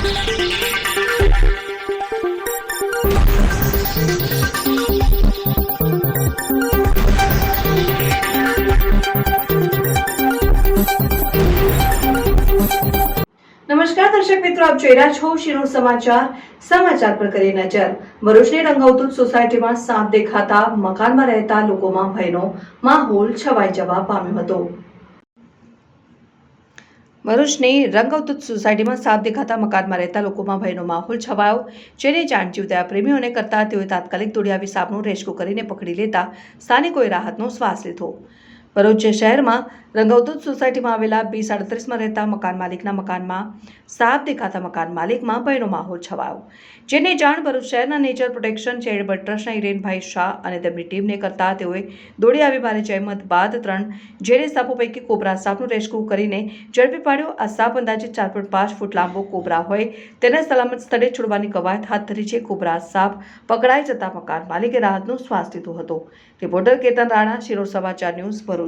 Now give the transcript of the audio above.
નમસ્કાર દર્શક મિત્રો, આપ જોઈ રહ્યા છો શિરોડ સમાચાર પર કરીએ નજર। ભરૂચની રંગઅવધૂત સોસાયટીમાં સાપ દેખાતા મકાનમાં રહેતા લોકોમાં ભયનો માહોલ છવાઈ જવા પામ્યો હતો। ભરૂચની રંગઅવધૂત સોસાયટીમાં સાપ દેખાતા મકાનમાં રહેતા લોકોમાં ભયનો માહોલ છવાયો, જેની જાણ જીવદયા પ્રેમીઓને કરતા તેઓએ તાત્કાલિક દોડી આવી સાપનું રેસ્ક્યુ કરીને પકડી લેતા સ્થાનિકોએ રાહતનો શ્વાસ લીધો। ભરૂચ શહેરમાં રંગઅવધૂત સોસાયટીમાં આવેલા B37માં રહેતા મકાન માલિકના મકાનમાં સાપ દેખાતા મકાન માલિકમાં ભયનો માહોલ છવાયો, જેની જાણ ભરૂચ શહેરના નેચર પ્રોટેક્શન ચેરિટેબલ ટ્રસ્ટના હિરેનભાઈ શાહ અને તેમની ટીમને કરતા તેઓએ દોડી આવી ભારે જહેમત બાદ 3 ઝેરી સાપો પૈકી કોબરા સાપનું રેસ્ક્યુ કરીને ઝડપી પાડ્યો। આ સાપ અંદાજે 4.5 ફૂટ લાંબો કોબરા હોય તેને સલામત સ્થળે છોડવાની કવાયત હાથ ધરી છે। કોબરા સાપ પકડાઈ જતા મકાન માલિકે રાહતનો શ્વાસ લીધો હતો। રિપોર્ટર કેતન રાણા, શિરોડ સમાચાર ન્યૂઝ, ભરૂચ।